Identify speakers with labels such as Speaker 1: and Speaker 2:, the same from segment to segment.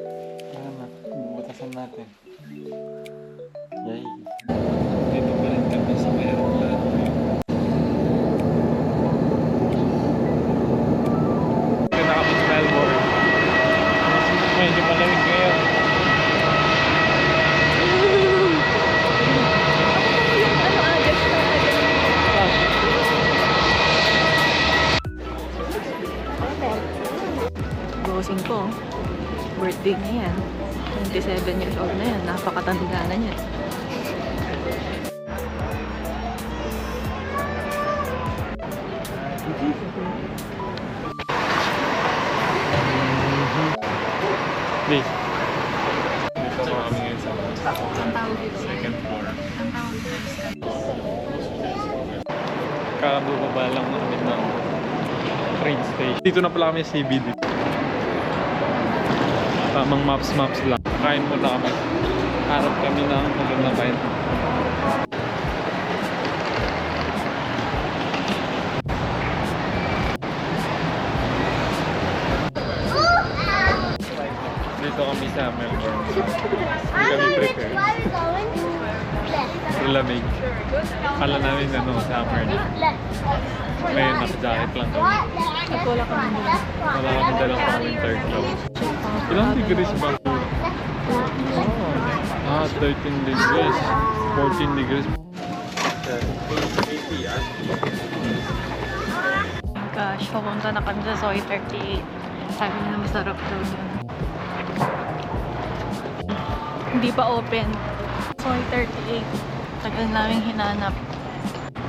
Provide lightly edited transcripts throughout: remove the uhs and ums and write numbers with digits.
Speaker 1: Ano, bubutasan natin. Yay! Dito pa rin kami sa mayroong lahat. Dito na kami sa Melbourne. Medyo malamig ngayon.
Speaker 2: Bossing ko, birthday na yan. 27 years old na yan. Napakatanda na niya.
Speaker 1: Please. Dito na kami ngayon sa second floor. Kakababa lang namin ng train station. Dito na pala kami sa CBD. Tamang maps lang. Kain muna kami. Harap kami ng magandang kain. Dito kami sa Melbourne. Hindi kami prepare. Lamig. Kala namin summer na. Ngayon naka-jacket lang kami.
Speaker 2: At wala ka naman.
Speaker 1: Wala kami dalang pang winter clothes. Ilang degrees ba? 13 degrees. 14 degrees.
Speaker 2: Gosh, papunta na kami sa Soy 38. Sabi nila masarap daw yun. Hindi pa open. Soy 38. Tagal namin hinanap.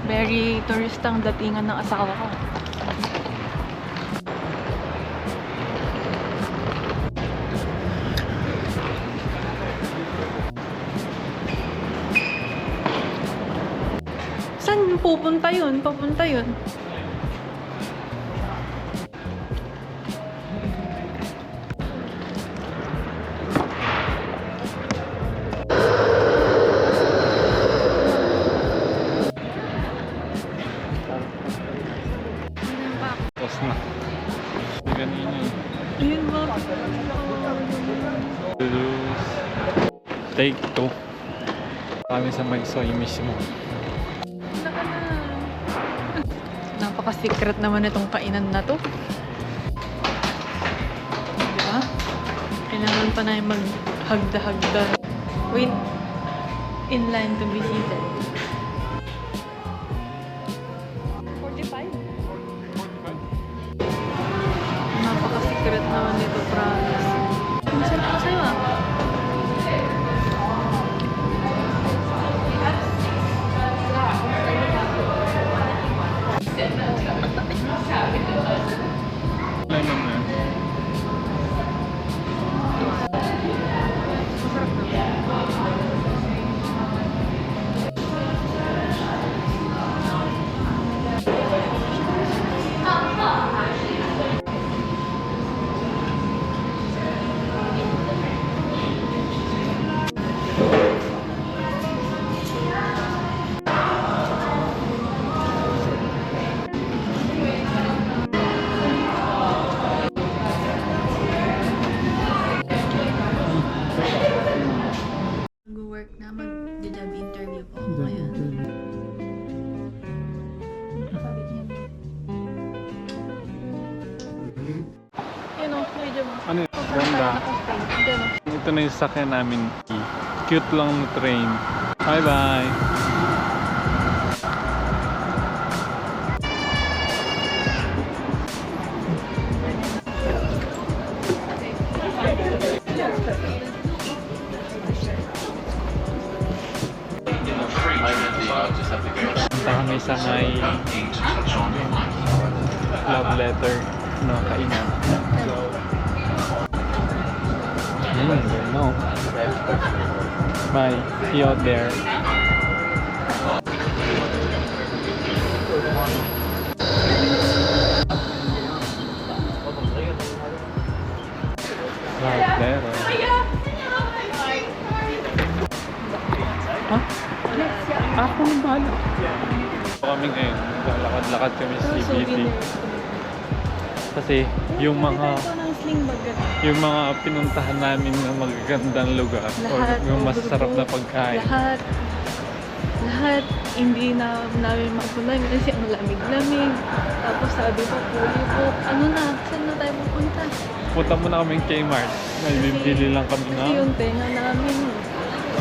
Speaker 2: Very turistang datingan ng asawa ko. Saan pupunta yun? Papunta yun.
Speaker 1: Tapos na. Hindi kanina eh.
Speaker 2: Ayun ba?
Speaker 1: Take 2. Kami sa may soy mismo.
Speaker 2: Napaka-secret naman itong kainan na to. Diba? Kailangan pa na yung maghagda-hagda. Wait. In line to be seated. 45? Napaka-secret naman nito, promise. Masarap ko sa'yo ah.
Speaker 1: Lemon na.
Speaker 2: Mag-work na, mag-job interview po ako ngayon. Yun o, medyo
Speaker 1: Ano yun? Ganda. Ito na yung sakyan namin. Cute lang na train. Bye-bye! Punta kami sa may love letter no kainan. No. Bye. See you out there. Love letter. Ha? Ako nang bahala. Kami ngayon, lakad-lakad kami sa CBD. Kasi yung mga
Speaker 2: Ito ng sling bag.
Speaker 1: yung mga pinuntahan namin ng magagandang lugar
Speaker 2: Lahat,
Speaker 1: o yung masasarap na
Speaker 2: overbooked.
Speaker 1: pagkain.
Speaker 2: Lahat hindi na namin mapunan kasi ang lamig-lamig. Tapos sabi ko, fully book. Ano na? Saan na tayo pupunta?
Speaker 1: Punta muna kami Kmart. May bibili lang kami
Speaker 2: Kasi
Speaker 1: na.
Speaker 2: yung tenga namin,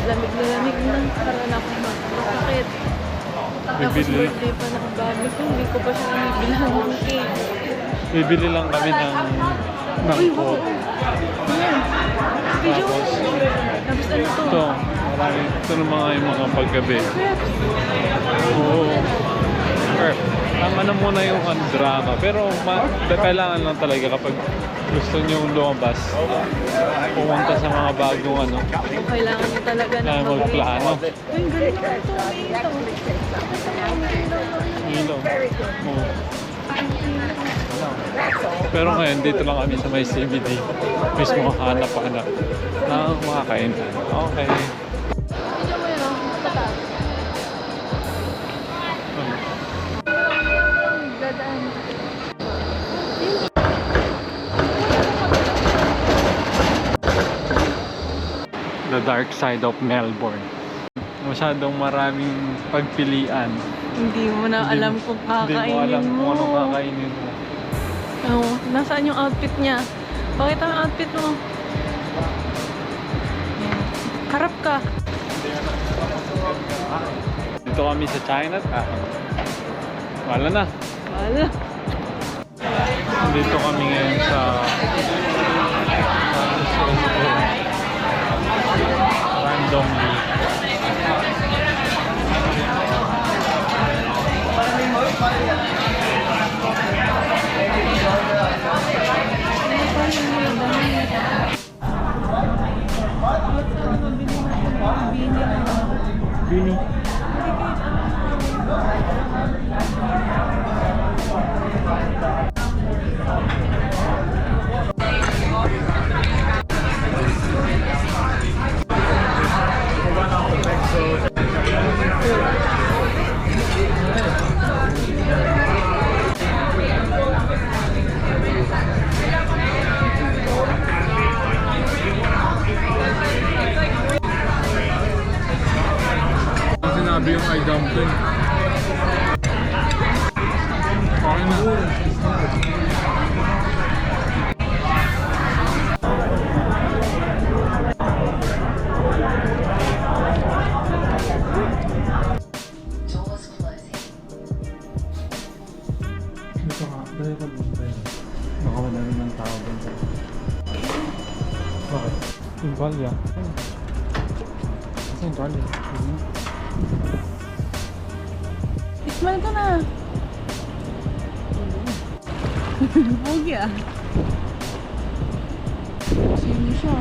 Speaker 2: lamig na lamig na. Para na akong makakakit. Tapos
Speaker 1: Bibili.
Speaker 2: birthday pa ng babi ko, hindi ko pa siya nabibilang ng cake.
Speaker 1: Bibili lang kami ng coke.
Speaker 2: Ayan. Video. Tapos ano to?
Speaker 1: Ito, marami. Ito naman yung mga paggabi. Oo. Sure. Ang ano muna yung drama. Pero kailangan lang talaga kapag gusto nyo lumabas, pumunta sa mga bagong ano.
Speaker 2: Kailangan mo talaga ng
Speaker 1: Kailangan magplano.
Speaker 2: Uy, galit na ito.
Speaker 1: Ilaw. Oo. Pero ngayon, dito lang kami sa may CBD. Mismo hanap-hanap na makakainan. Okay.
Speaker 2: Video mo yun, mataas. Dadaan.
Speaker 1: The dark side of Melbourne. Masyadong maraming pagpilian.
Speaker 2: Hindi mo na alam kung
Speaker 1: Hindi mo alam
Speaker 2: kakainin
Speaker 1: kung
Speaker 2: mo.
Speaker 1: anong kakainin mo.
Speaker 2: Oo, nasaan yung outfit niya? Pakita mo yung outfit mo. Yan. Harap ka.
Speaker 1: Dito kami sa Chinatown. Wala na.
Speaker 2: Wala.
Speaker 1: Dito kami ngayon sa randomly. Bini. Sinabi yung ay dumpling. Okay na. Dito ka, dahil ka buntay. Baka wala rin ng tao doon. Bakit? Yung balya. Kasi yung balya.
Speaker 2: Smile ka na. Pogi ah. Sino siya?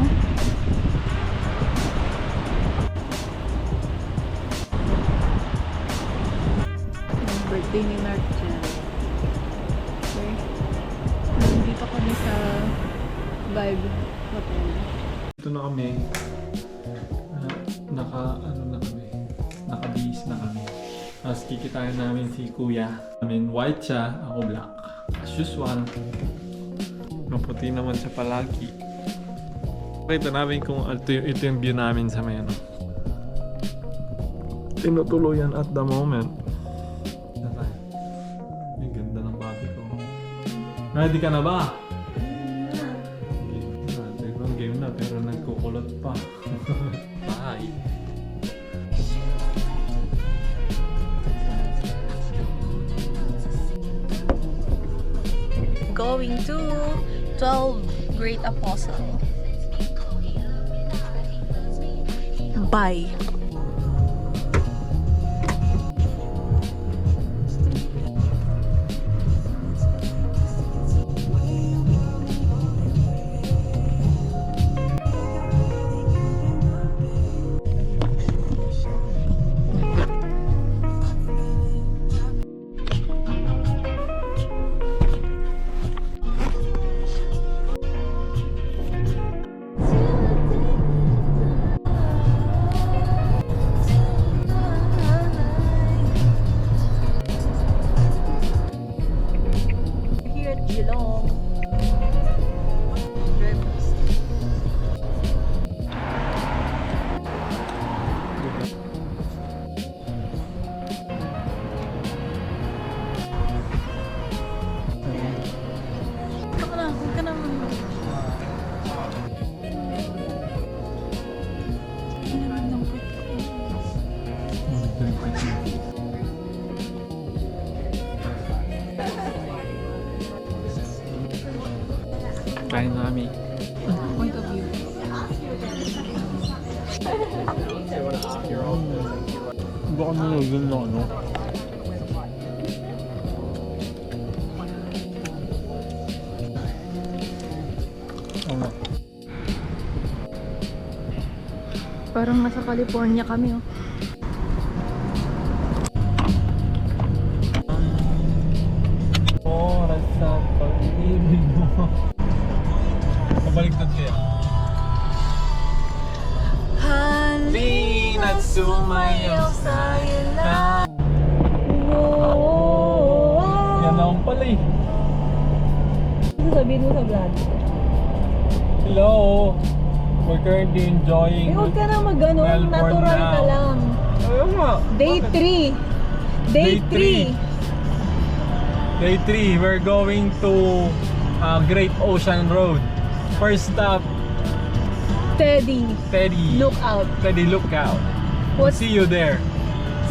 Speaker 2: Yung birthday ni Narc dyan. Okay. Nandito kami sa Vibe Hotel.
Speaker 1: Ito na kami. Nakabihis na kami. Tapos kikitain namin si Kuya. White siya, ako black. As usual. Maputi naman siya palagi. Ito namin kung ito yung view namin sa may ano. Tinutuluyan at the moment. Ang ganda ng babi ko. Ready ka na ba? Game na pero nagkukulot pa. Bye!
Speaker 2: Going to 12 Great Apostle. Bye!
Speaker 1: Kain na kami.
Speaker 2: Point of view.
Speaker 1: Baka nilagyan na ano. Ano?
Speaker 2: Parang nasa California kami, oh.
Speaker 1: Oras sa pag-ibig mo. Kabaliktad kaya? Di na sumayaw sa'yo lang. Yan na akong pala eh.
Speaker 2: Sabihin mo sa vlog.
Speaker 1: Hello! We're currently enjoying
Speaker 2: Huwag ka na mag-ano,
Speaker 1: Melbourne
Speaker 2: natural ka
Speaker 1: now.
Speaker 2: lang.
Speaker 1: Ayun nga.
Speaker 2: Day 3. Day
Speaker 1: Day
Speaker 2: 3.
Speaker 1: Day 3, we're going to Great Ocean Road. First stop,
Speaker 2: Teddy.
Speaker 1: Teddy.
Speaker 2: Look out.
Speaker 1: Teddy Lookout.
Speaker 2: What?
Speaker 1: See you there.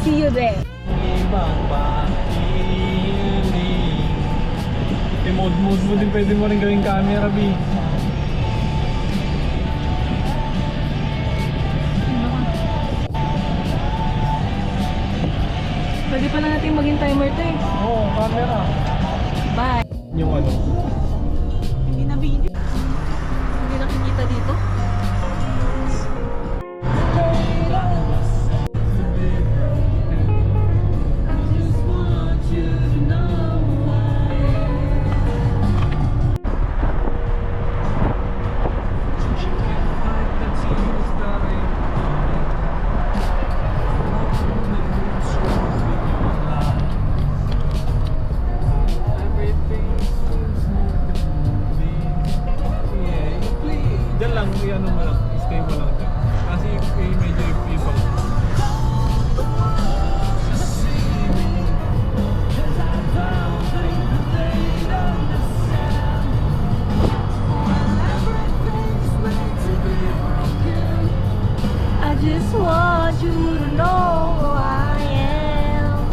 Speaker 2: See you there.
Speaker 1: Ibang pakilig. I-mode mo din, pwede mo rin gawing camera, B.
Speaker 2: Pwede pala natin maging timer to eh.
Speaker 1: Oo, camera.
Speaker 2: Bye.
Speaker 1: Yung ano.
Speaker 2: Hindi na video. Hindi nakikita dito.
Speaker 1: Diyan lang, ano mo lang, stay mo lang dyan. Kasi medyo ibang.
Speaker 2: I just want you to know who I am.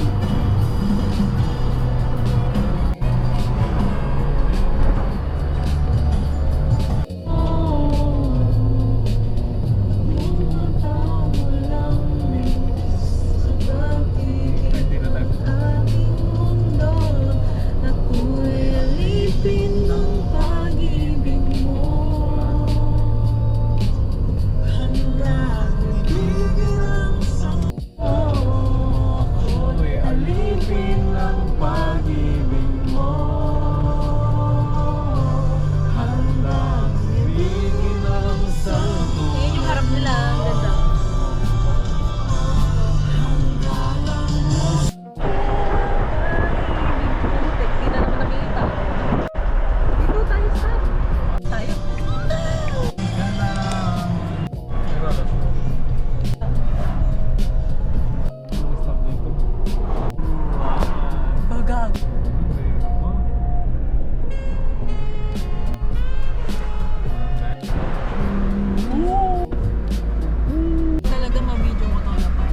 Speaker 1: Hindi na tayo.
Speaker 2: Ating mundo, ako'y alipin ng pag-ibig mo.
Speaker 1: Ako'y alipin ng pag-ibig mo. Handang ibigin ang sarap.
Speaker 2: Yan yung harap nila, ang ganda. Hindi na naman nakikita. Dito tayo sa tayo.
Speaker 1: Stop dito.
Speaker 2: Bagag. Talaga ma-video mo to na pa.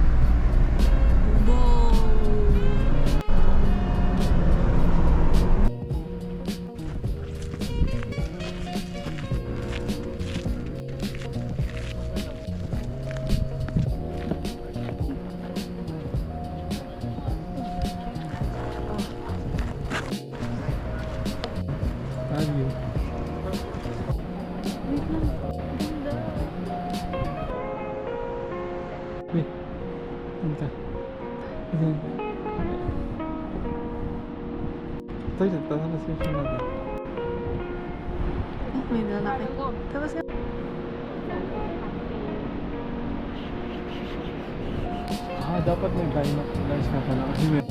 Speaker 2: Wow.
Speaker 1: Tayo.
Speaker 2: Wait lang. Ganda.
Speaker 1: Wait. Punta. Tayo, tara na session natin.
Speaker 2: Oh, may lalaki. Tapos nga.
Speaker 1: Dapat may guys na pala kasi may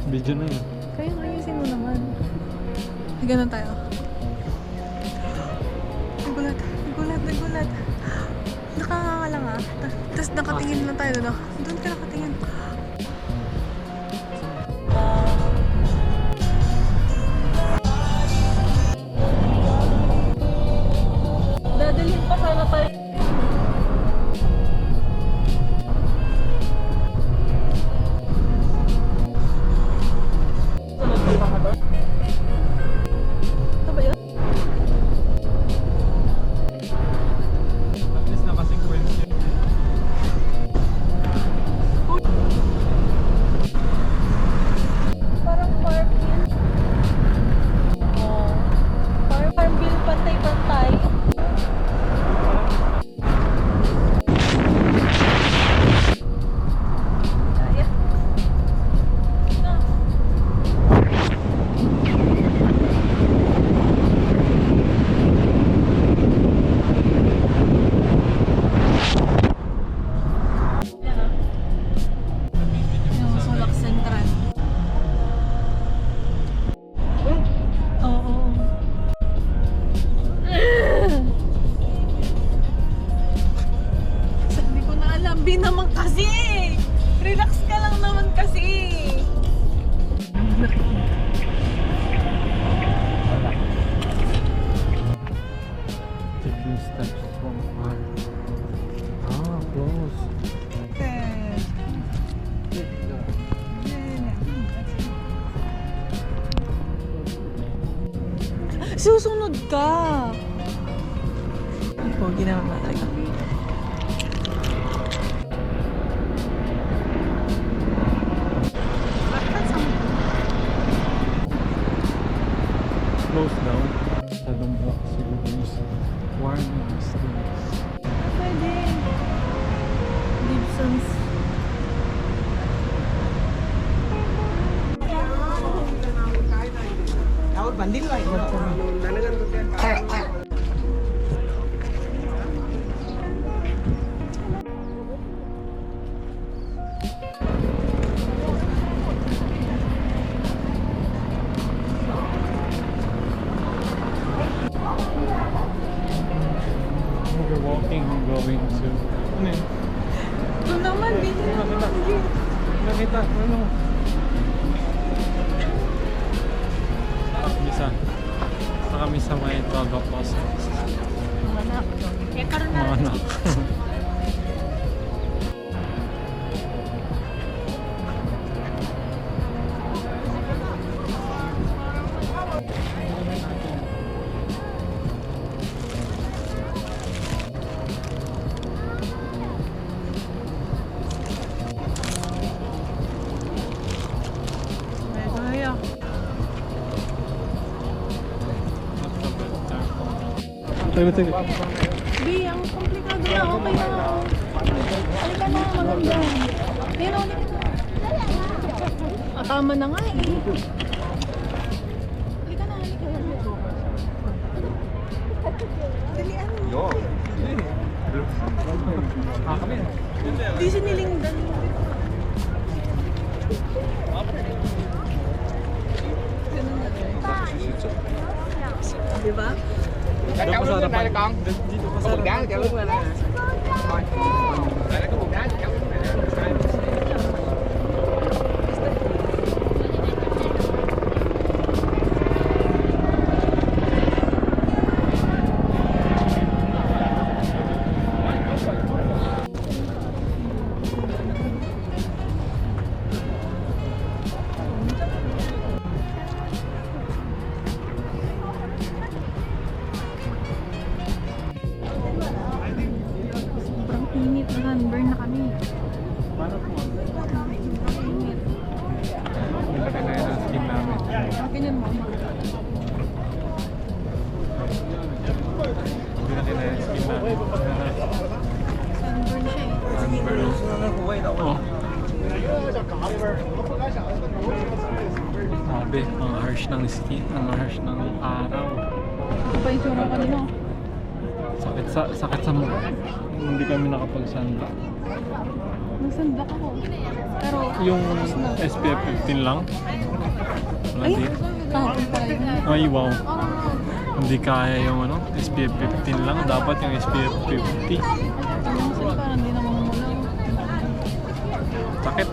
Speaker 1: video na yun.
Speaker 2: Kaya ayusin mo naman. Ganun tayo. Nagulat. Nakanganga lang ah. Tapos nakatingin lang tayo doon. Doon ka nakatingin. pa. Ito ba yun?
Speaker 1: At least naka-sequence yun.
Speaker 2: Parang Farmville. Oh. Farmville, pantay-pantay. Ayan. Ah. Ayan, ah. Yung Sulak Central. Oo. Sabi ko na alam, B naman kasi. Relax ka lang naman kasi.
Speaker 1: Take these steps from far. Ah, close.
Speaker 2: Susunod ka. Pogi naman na talaga.
Speaker 1: Close down. Masyadong buwak siguro yung warning stings.
Speaker 2: Pwede. Gibsons.
Speaker 1: We're walking going to... Ano yun?
Speaker 2: Ito naman, dito naman.
Speaker 1: Nakita, ano? Sa kami sa may 12 apostles.
Speaker 2: Mga anak. Eh, karoon na.
Speaker 1: Mga anak.
Speaker 2: May kaya.
Speaker 1: Sige.
Speaker 2: B, ang komplikado na. Okay na. Halika na, maganda. Pero, tama na nga eh. Halika na, halika na. Dalian mo. Di sinilingdan mo. Ganun na rin. Diba?
Speaker 1: Doon ko sa harapan. Dito ko sa harapan.
Speaker 2: Sobrang init na sunburn na kami.
Speaker 1: Paano po?
Speaker 2: Sobrang init.
Speaker 1: Ilagay na yun ang skin namin.
Speaker 2: Ganyan mo.
Speaker 1: Ilagay na yun ang skin namin.
Speaker 2: Sunburn siya eh.
Speaker 1: Sunburn. Oh. Sabi, ang harsh ng skin, ang harsh ng araw.
Speaker 2: Ito pa yung tsura kanina.
Speaker 1: Sakit sa mukha. Hindi kami nakapag-sunblock.
Speaker 2: Nag-sunblock ako. Pero,
Speaker 1: Yung
Speaker 2: tapos na.
Speaker 1: SPF 15 lang.
Speaker 2: Ay,
Speaker 1: Hindi.
Speaker 2: kahapon pala yun.
Speaker 1: Ay, wow.
Speaker 2: Ah,
Speaker 1: Hindi kaya yung ano, SPF 15 lang. Dapat yung SPF 50.
Speaker 2: tanong sila parang hindi na mamumulaw.
Speaker 1: Sakit.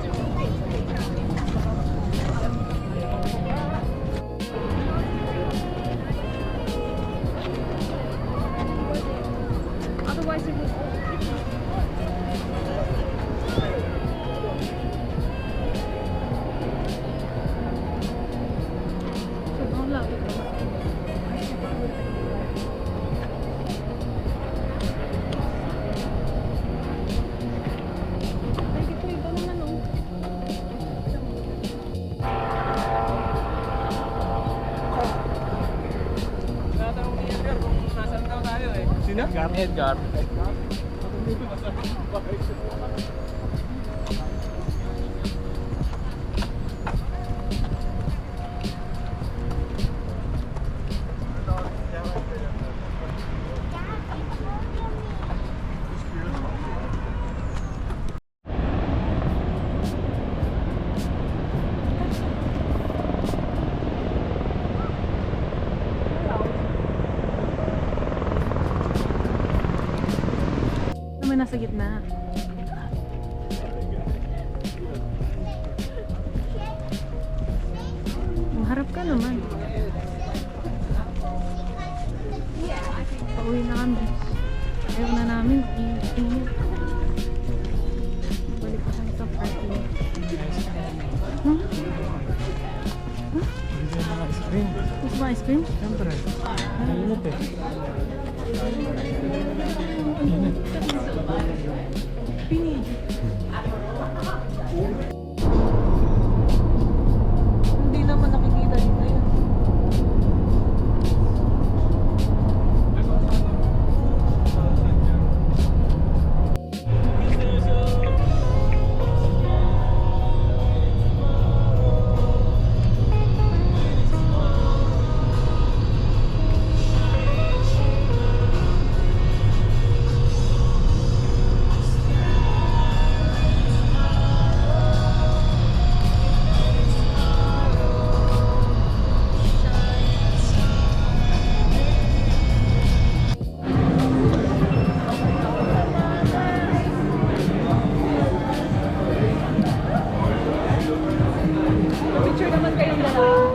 Speaker 2: Sobrang lapit naman. Ay, dito iba naman oh.
Speaker 1: Sino? Edgar.
Speaker 2: Naman nasa gitna. Maharap ka naman. Pauwi na kami. Ayaw na namin. Init. Balik pa tayo sa parking. Hmm?
Speaker 1: Bigyan ng ice cream.
Speaker 2: Gusto ba ice cream?
Speaker 1: Siyempre. Mainit eh. Init.
Speaker 2: Pini. Hindi naman nakikita dito yun. Picture naman kayong dalawa.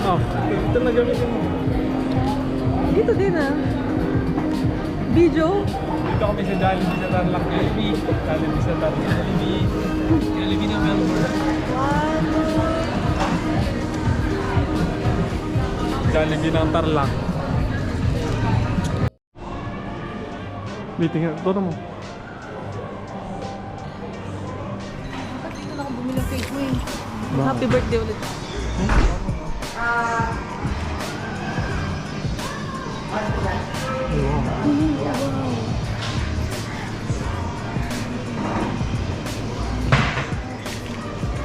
Speaker 1: Oh, ito na gamitin mo.
Speaker 2: Dito din ah. Video?
Speaker 1: Dito kami sa Jollibee sa Tarlac, Jollibee. Jollibee sa Tarlac, Jollibee. Jollibee na Melbourne. Jollibee ng Tarlac. Tingnan, todo mo.
Speaker 2: Bakit dito na ako bumili ng cake mo eh?
Speaker 1: Bakit?
Speaker 2: Happy birthday ulit. Wow.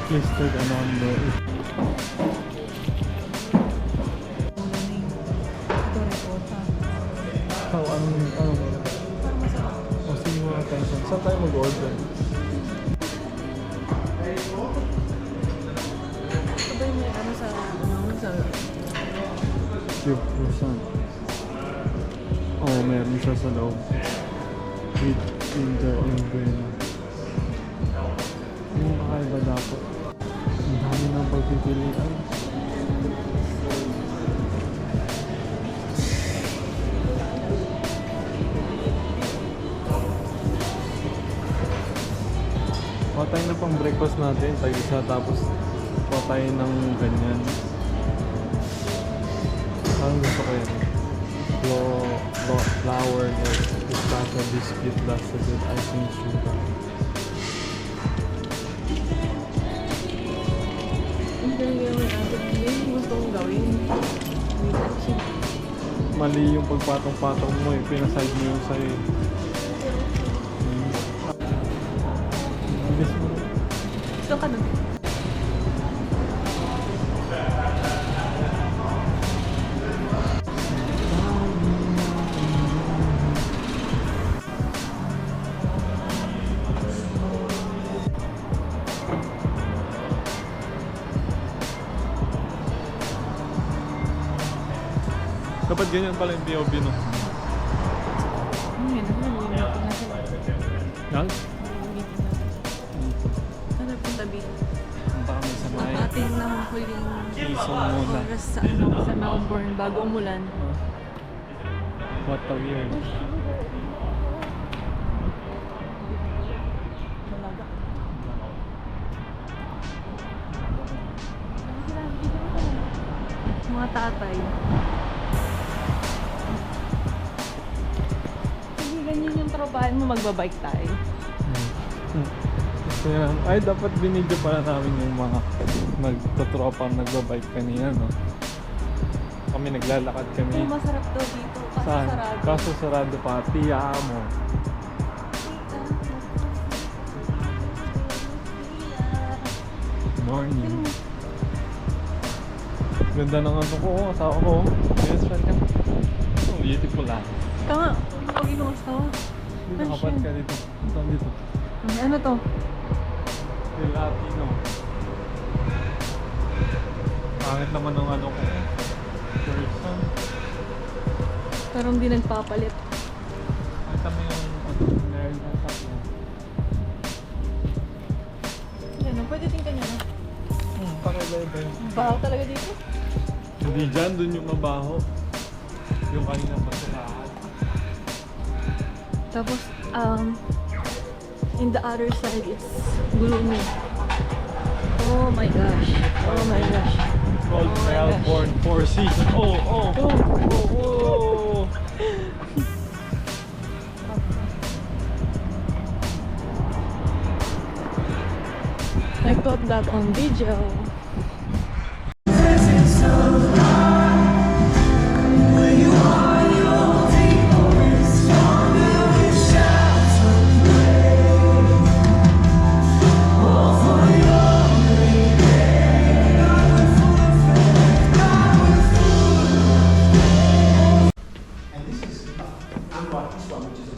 Speaker 1: Listed ano ang loob.
Speaker 2: Ito ricota.
Speaker 1: Ano?
Speaker 2: Parang masarap.
Speaker 1: O sige mga attention. Saan tayo mag-order?
Speaker 2: Sabay may ano sa
Speaker 1: Cube croissant. Oo, meron siya sa loob. With ginger and green. Yung kakaiba dapat. Ang dami ng pagpipilian. Patay na pang breakfast natin, tag-isa, tapos patay ng ganyan. Parang gusto ko yan. Flour, pistachio biscuit, lasted with icing sugar.
Speaker 2: Ang galing naman ate. Yung gusto kong gawin. Wait at chip.
Speaker 1: Mali yung pagpatong-patong mo eh, pinaside mo yung sa'yo eh. Bilis mo.
Speaker 2: Gusto ka nun?
Speaker 1: Dapat ganyan pala yung POV no?
Speaker 2: Ano yun? Ano yun?
Speaker 1: Yan?
Speaker 2: Ano po tabi?
Speaker 1: Punta kami sa
Speaker 2: Ang
Speaker 1: may
Speaker 2: ating nahuhuling
Speaker 1: Quezon muna.
Speaker 2: oras sa, sa Melbourne bago umulan.
Speaker 1: What a weird.
Speaker 2: Malaga. Mga tatay. Hindi ganyan yung tropahan mo, magbabike tayo.
Speaker 1: So yan. Ay, dapat binidyo pala namin yung mga nagtotropang nagbabike kanina, no? Kami naglalakad kami.
Speaker 2: Pero masarap daw dito, kaso
Speaker 1: Saan?
Speaker 2: sarado.
Speaker 1: Kaso sarado pa. Tiya mo. Morning. Ganda ng ano ko, asawa ko. Yes, friend ka. Oh, beautiful lang.
Speaker 2: Kanga, huwag yung asawa.
Speaker 1: Dito, kapat ka dito. Saan dito?
Speaker 2: Ano to?
Speaker 1: Yung Latino. Pangit naman ng ano ko. Person.
Speaker 2: Pero hindi nagpapalit.
Speaker 1: Nakita mo yung nerd na sakya.
Speaker 2: Yan, pwede din kanya na.
Speaker 1: Pakaiba-iba yun.
Speaker 2: Baho talaga dito.
Speaker 1: Hindi dyan, dun yung mabaho. Yung kanina basurahan.
Speaker 2: Tapos, in the other side, it's gloomy. Oh my gosh. Oh my gosh.
Speaker 1: Called
Speaker 2: Oh my
Speaker 1: Melbourne Four Seasons. Oh, oh, oh, oh, oh.
Speaker 2: I got that on video.
Speaker 3: And this is unlike this one, which is